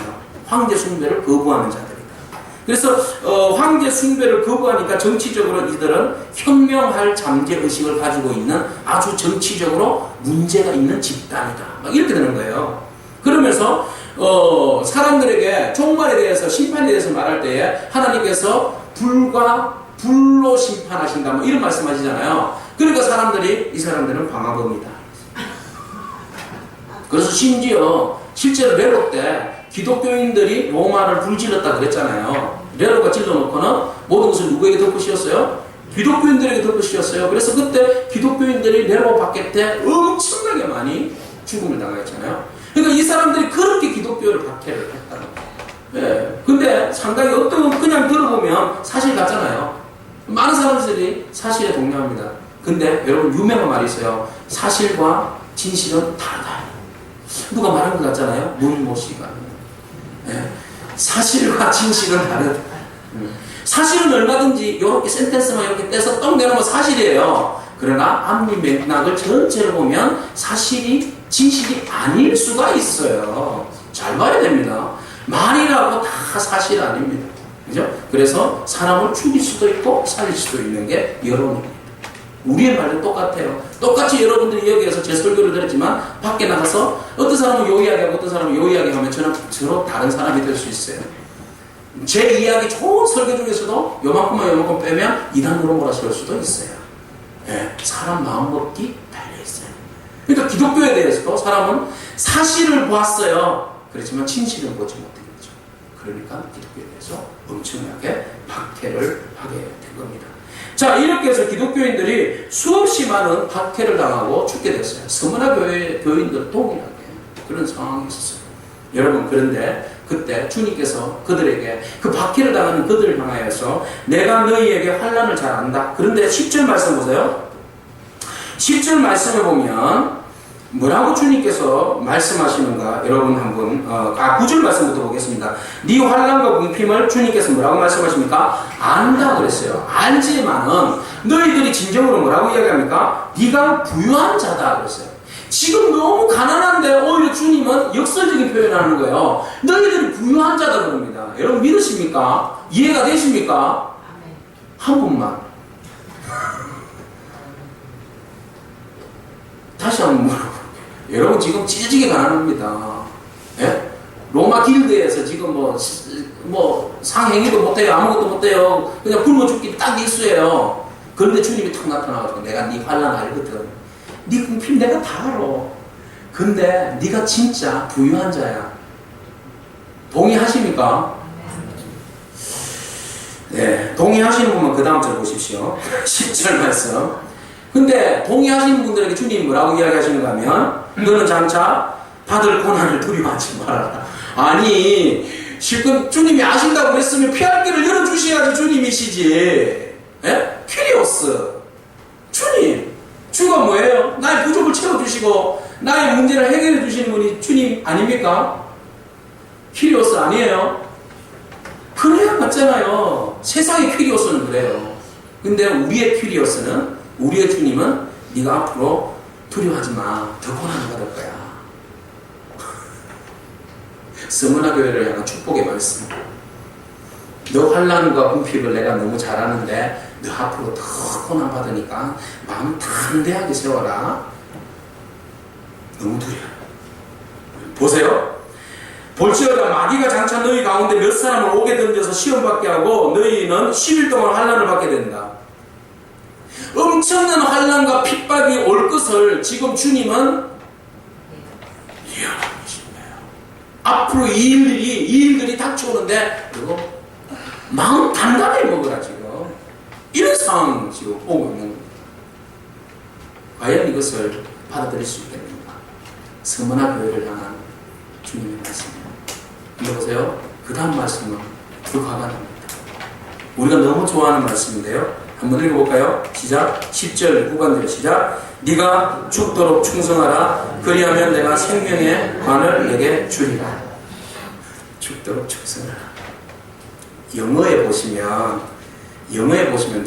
황제 숭배를 거부하는 자들이다. 그래서 황제 숭배를 거부하니까 정치적으로 이들은 현명할 잠재의식을 가지고 있는 아주 정치적으로 문제가 있는 집단이다. 막 이렇게 되는 거예요. 그러면서 사람들에게 종말에 대해서 심판에 대해서 말할 때에 하나님께서 불로 심판하신다 뭐 이런 말씀하시잖아요. 그러니까 이 사람들은 방화범이다. 그래서 심지어 실제로 네로 때 기독교인들이 로마를 불질렀다 그랬잖아요. 네로가 질러놓고는 모든 것을 누구에게 덮으셨어요? 기독교인들에게 덮으셨어요. 그래서 그때 기독교인들이 네로 밖에 엄청나게 많이 죽음을 당했잖아요. 그러니까 이 사람들이 그렇게 기독교를 박해를 했다는 거예요. 예. 근데 상당히 어떤 그냥 들어보면 사실 같잖아요. 많은 사람들이 사실에 동의합니다. 근데 여러분 유명한 말이 있어요. 사실과 진실은 다르다. 누가 말한 것 같잖아요. 문모 씨가. 예. 사실과 진실은 다르다. 사실은 얼마든지 이렇게 센텐스만 이렇게 떼서 떡 내놓으면 사실이에요. 그러나 앞니 맥락을 전체를 보면 사실이 진실이 아닐 수가 있어요. 잘 봐야 됩니다. 말이라고 다 사실 아닙니다. 그죠? 그래서 사람을 죽일 수도 있고 살릴 수도 있는 게 여론입니다. 우리의 말도 똑같아요. 똑같이 여러분들이 여기에서 제 설교를 들었지만 밖에 나가서 어떤 사람은 요 이야기하고 어떤 사람은 요 이야기하면 저는 서로 다른 사람이 될 수 있어요. 제 이야기 좋은 설교 중에서도 요만큼만 빼면 이단으로 몰아세울 수도 있어요. 예, 사람 마음 먹기 달려있어요. 그러니까 기독교에 대해서도 사람은 사실을 보았어요. 그렇지만 진실은 보지 못했죠. 그러니까 기독교에 대해서 엄청나게 박해를 하게 된 겁니다. 자, 이렇게 해서 기독교인들이 수없이 많은 박해를 당하고 죽게 됐어요. 서머나 교인들 동일하게 그런 상황이 있었어요. 여러분, 그런데 그때 주님께서 그들에게 그 박해를 당하는 그들을 향하여서 내가 너희에게 환난을 잘 안다. 그런데 10절 말씀 보세요. 10절 말씀을 보면 뭐라고 주님께서 말씀하시는가 여러분 한번 9절 말씀부터 보겠습니다. 네 환난과 궁핍을 주님께서 뭐라고 말씀하십니까? 안다 그랬어요. 알지만은 너희들이 진정으로 뭐라고 이야기합니까? 네가 부유한 자다 그랬어요. 지금 너무 가난한데 오히려 주님은 역설적인 표현을 하는 거예요. 너희들이 부유한 자다 그럽니다. 여러분 믿으십니까? 이해가 되십니까? 한 번만 다시 한번 물어볼게요. 여러분 지금 찢어지게 가난합니다. 예? 로마 길드에서 지금 뭐 상행위도 못해요. 아무것도 못해요. 그냥 굶어 죽기 딱 일수예요. 그런데 주님이 탁 나타나가지고 내가 네 환난 알거든. 네 궁핍 내가 다 알아. 근데 네가 진짜 부유한 자야. 동의하십니까? 네, 동의하시는 분만 그 다음 절 보십시오. 10절 말씀. 근데 동의하시는 분들에게 주님이 뭐라고 이야기하시는가 하면 너는 장차 받을 고난을 두려워하지 말아라. 아니 실컷 주님이 아신다고 그랬으면 피할 길을 열어주셔야지 주님이시지. 예? 퀴리오스. 주님. 주가 뭐예요? 나의 부족을 채워주시고 나의 문제를 해결해 주시는 분이 주님 아닙니까? 퀴리오스 아니에요? 그래야 맞잖아요. 세상의 퀴리오스는 그래요. 근데 우리의 퀴리오스는, 우리의 주님은 네가 앞으로 두려워하지 마. 더 고난을 받을 거야. 스무나 교회를 향한 축복의 말씀. 너 환난과 궁핍을 내가 너무 잘 아는데 너 앞으로 더 고난 받으니까 마음 담대하게 세워라. 너무 두려워. 보세요. 볼지어다 마귀가 장차 너희 가운데 몇 사람을 오게 던져서 시험받게 하고 너희는 10일 동안 환난을 받게 된다. 엄청난 환난과 핍박이 올 것을 지금 주님은 예언하고 계신 거예요. 앞으로 이 일들이 닥쳐오는데 그리고 마음 단단하게 먹으라. 지금 이런 상황 지금 오고 있는 겁니다. 과연 이것을 받아들일 수 있겠는가? 서머나 교회를 향한 주님의 말씀입니다. 읽어보세요. 그 다음 말씀은 불가관합니다. 우리가 너무 좋아하는 말씀인데요. 한번 읽어볼까요? 시작. 10절 후반절 시작. 네가 죽도록 충성하라. 그리하면 내가 생명의 관을 내게 주리라. 죽도록 충성하라. 영어에 보시면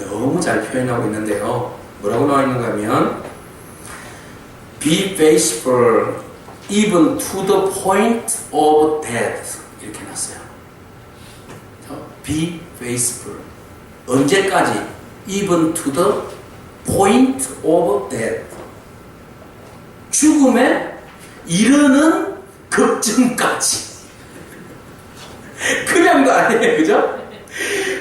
너무 잘 표현하고 있는데요. 뭐라고 나와 있는가 하면 Be faithful even to the point of death. 이렇게 났어요. Be faithful. 언제까지? Even to the point of death. 죽음에 이르는 극증까지. 그냥도 아니에요. 그죠?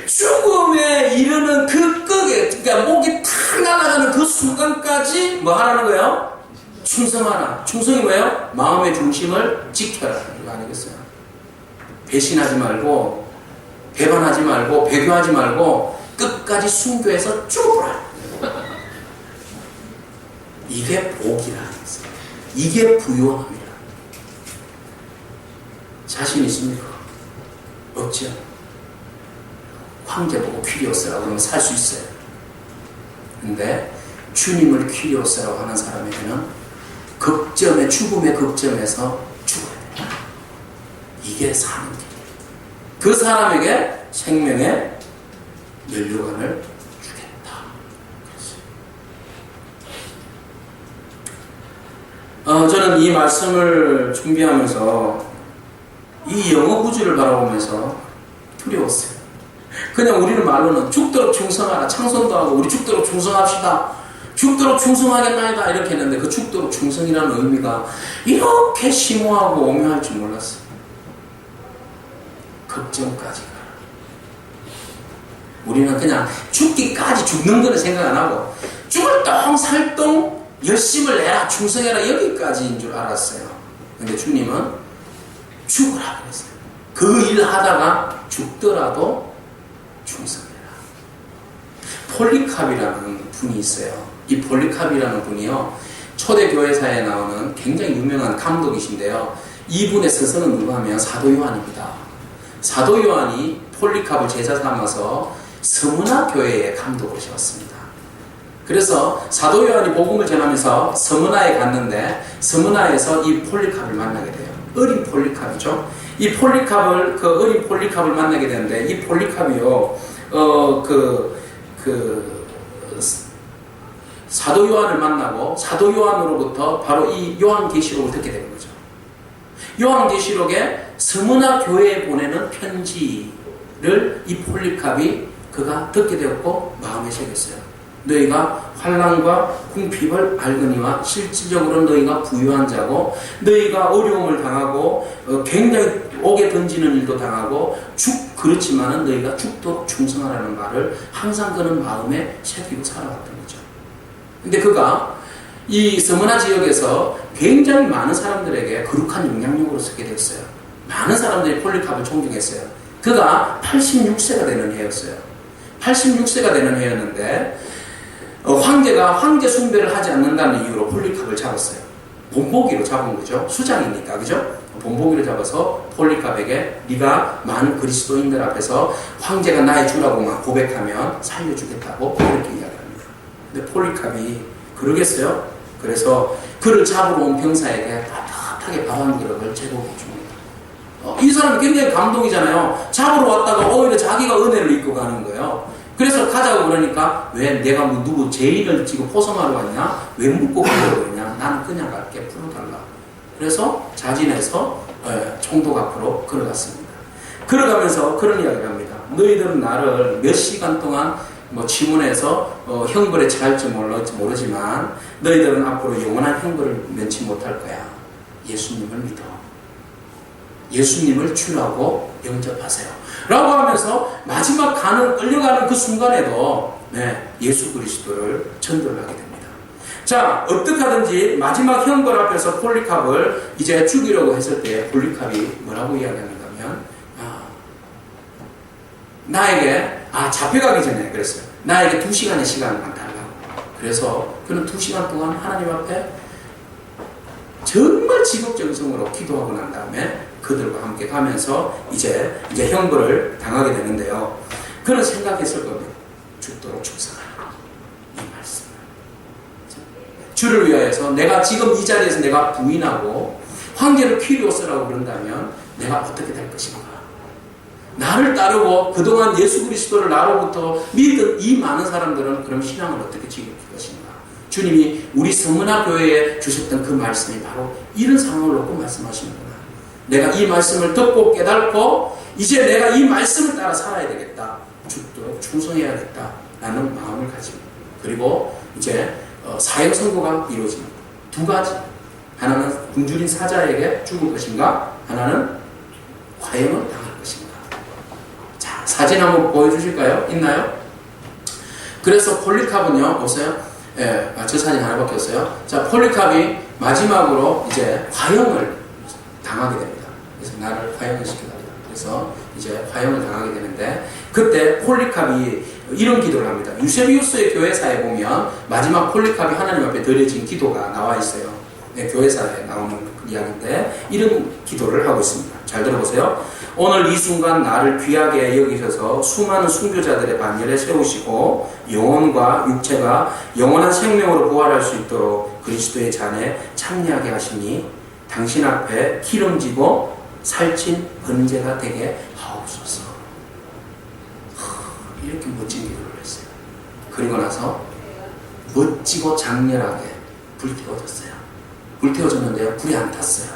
죽음에 이르는 그 끝에, 그러니까 목이 탁 날아가는 그 순간까지 뭐 하라는 거예요? 충성하라. 충성이 뭐예요? 마음의 중심을 지켜라. 이거 아니겠어요? 배신하지 말고, 배반하지 말고, 배교하지 말고, 끝까지 순교해서 죽어라. 이게 복이라는 거예요. 이게 부요함이라. 자신 있습니까? 없죠. 황제 보고 퀴리오스라고 그러면 살 수 있어요. 근데 주님을 퀴리오스라고 하는 사람에게는 극점의 죽음의 극점에서 죽어야 돼요. 이게 사는 길이에요. 그 사람에게 생명의 면류관을 주겠다. 저는 이 말씀을 준비하면서 이 영어 구절을 바라보면서 두려웠어요. 그냥 우리는 말로는 죽도록 충성하라. 창선도 하고 우리 죽도록 충성합시다. 죽도록 충성하겠나이다. 이렇게 했는데 그 죽도록 충성이라는 의미가 이렇게 심오하고 오묘할 줄 몰랐어요. 극점까지 가라. 우리는 그냥 죽기까지 죽는 거는 생각 안 하고 죽을 똥 살똥 열심을 내라 충성해라 여기까지인 줄 알았어요. 근데 주님은 죽으라 그랬어요. 그 일 하다가 죽더라도 충성해라. 폴리캅이라는 분이 있어요. 이 폴리캅이라는 분이요, 초대교회사에 나오는 굉장히 유명한 감독이신데요. 이분의 스승은 누가 하면 사도 요한입니다. 사도 요한이 폴리캅을 제자 삼아서 스무나 교회의 감독을 세웠습니다. 그래서 사도 요한이 복음을 전하면서 스무나에 갔는데 스무나에서 이 폴리캅을 만나게 돼요. 어린 폴리캅이죠. 이 폴리캅을, 그 어린 폴리캅을 만나게 되는데 이 폴리캅이요, 사도 요한을 만나고 사도 요한으로부터 바로 이 요한계시록을 듣게 되는 거죠. 요한계시록에 스무나 교회에 보내는 편지를 이 폴리캅이 그가 듣게 되었고 마음에 새겼어요. 너희가 환난과 궁핍을 알거니와 실질적으로 너희가 부유한 자고 너희가 어려움을 당하고 굉장히 옥에 던지는 일도 당하고 그렇지만은 너희가 죽도록 충성하라는 말을 항상 그는 마음에 새기고 살아왔던 거죠. 근데 그가 이 스무나 지역에서 굉장히 많은 사람들에게 거룩한 영향력으로 서게 됐어요. 많은 사람들이 폴리캅을 존경했어요. 그가 86세가 되는 해였어요. 86세가 되는 해였는데 황제가 황제 숭배를 하지 않는다는 이유로 폴리캅을 잡았어요. 본보기로 잡은 거죠. 수장이니까, 그죠? 본보기를 잡아서 폴리캅에게 네가 많은 그리스도인들 앞에서 황제가 나의 주라고 막 고백하면 살려주겠다고 그렇게 이야기합니다. 근데 폴리캅이 그러겠어요? 그래서 그를 잡으러 온 병사에게 따뜻하게 밥 한 그릇을 제공해 줍니다. 이 사람이 굉장히 감동이잖아요. 잡으러 왔다가 오히려 자기가 은혜를 입고 가는 거예요. 그래서 가자고 그러니까 왜 내가 뭐 누구 죄인을 지금 포성하러 왔냐? 왜 묻고 가려고 그러냐? 나는 그냥 갈게. 풀어달라. 그래서 자진해서 총독 앞으로 걸어갔습니다. 걸어가면서 그런 이야기를 합니다. 너희들은 나를 몇 시간 동안 뭐 치문해서 형벌에 처할지 모르지만 너희들은 앞으로 영원한 형벌을 면치 못할 거야. 예수님을 믿어. 예수님을 주라고 영접하세요. 라고 하면서 마지막 끌려가는 그 순간에도 예수 그리스도를 전도를 하게 됩니다. 자, 어떻게 하든지 마지막 형벌 앞에서 폴리캅을 이제 죽이려고 했을 때 폴리캅이 뭐라고 이야기하는가 하면 나에게 잡혀가기 전에 그랬어요. 나에게 2시간의 시간만 달라고. 그래서 그는 2시간 동안 하나님 앞에 정말 지극정성으로 기도하고 난 다음에 그들과 함께 가면서 이제 형벌을 당하게 되는데요. 그는 생각했을 겁니다. 죽도록 충성하라. 이 말씀을. 주를 위하여서 내가 지금 이 자리에서 내가 부인하고 황제를 퀴리오스라고 그런다면 내가 어떻게 될 것인가? 나를 따르고 그동안 예수 그리스도를 나로부터 믿은 이 많은 사람들은 그럼 신앙을 어떻게 지킬 것인가? 주님이 우리 성문화 교회에 주셨던 그 말씀이 바로 이런 상황을 놓고 말씀하시는구나. 내가 이 말씀을 듣고 깨닫고 이제 내가 이 말씀을 따라 살아야 되겠다. 죽도록 충성해야겠다. 라는 마음을 가지고 그리고 이제 사형 선고가 이루어집니다. 2가지. 하나는 굶주린 사자에게 죽을 것인가? 하나는 화형을 당할 것인가? 자, 사진 한번 보여주실까요? 있나요? 그래서 폴리캅은요, 보세요. 저 사진 하나 바뀌었어요. 자, 폴리캅이 마지막으로 이제 화형을 당하게 됩니다. 그래서 나를 화형을 시켜달라. 그래서 이제 화형을 당하게 되는데 그때 폴리캅이 이런 기도를 합니다. 유세비우스의 교회사에 보면 마지막 폴리캅이 하나님 앞에 드려진 기도가 나와 있어요. 교회사에 나오는 이야기인데 이런 기도를 하고 있습니다. 잘 들어보세요. 오늘 이 순간 나를 귀하게 여기셔서 수많은 순교자들의 반열에 세우시고 영혼과 육체가 영원한 생명으로 부활할 수 있도록 그리스도의 잔에 참여하게 하시니 당신 앞에 기름지고 살찐 번제가 되게 하옵소서. 이렇게 멋진 기도를 했어요. 그리고 나서 멋지고 장렬하게 불태워졌어요. 불태워졌는데요, 불이 안 탔어요.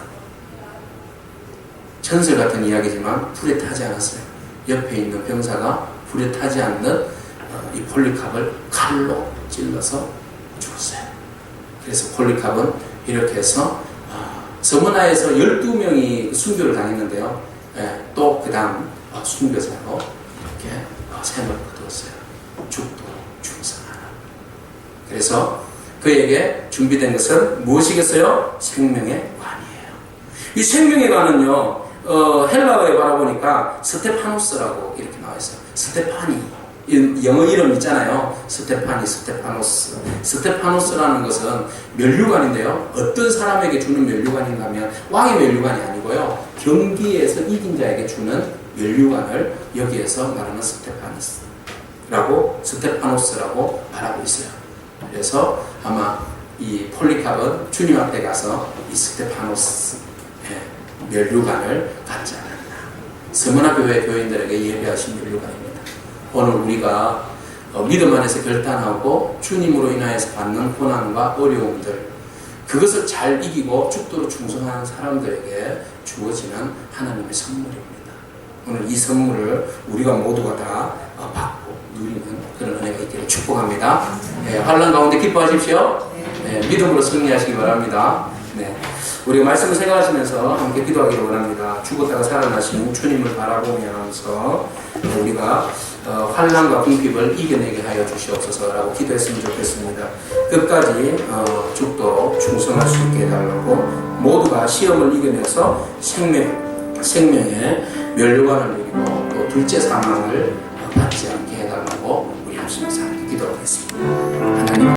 전설 같은 이야기지만 불에 타지 않았어요. 옆에 있는 병사가 불에 타지 않는 이 폴리캅을 칼로 찔러서 죽었어요. 그래서 폴리캅은 이렇게 해서 서문화에서 12명이 순교를 당했는데요. 또 그 다음 순교자로 이렇게 생을 거두었어요. 죽도록 충성하라. 그래서 그에게 준비된 것은 무엇이겠어요? 생명의 관이에요. 이 생명의 관은요, 헬라어에 바라보니까 스테파노스라고 이렇게 나와 있어요. 스테파니. 영어 이름 있잖아요. 스테파노스. 스테파노스라는 것은 면류관인데요. 어떤 사람에게 주는 면류관인가 하면 왕의 면류관이 아니고요. 경기에서 이긴 자에게 주는 면류관을 여기에서 말하는 스테파노스라고 말하고 있어요. 그래서 아마 이 폴리캅은 주님 앞에 가서 이 스테파노스의 면류관을 갖지 않았나. 서문화 교회 교인들에게 예배하신 면류관입니다. 오늘 우리가 믿음 안에서 결단하고 주님으로 인하여서 받는 고난과 어려움들, 그것을 잘 이기고 죽도록 충성하는 사람들에게 주어지는 하나님의 선물입니다. 오늘 이 선물을 우리가 모두가 다 받고 누리는 그런 은혜가 있기를 축복합니다. 환난 가운데 기뻐하십시오. 믿음으로 승리하시기 바랍니다. 우리가 말씀을 생각하시면서 함께 기도하기를 원합니다. 죽었다가 살아나신 주님을 바라보면서 우리가 환난과 궁핍을 이겨내게 하여 주시옵소서라고 기도했으면 좋겠습니다. 끝까지 죽도록 충성할 수 있게 해달라고, 모두가 시험을 이겨내서 생명의 면류관을 누리고 또 둘째 사망을 받지 않게 해달라고 우리 함께 기도하겠습니다.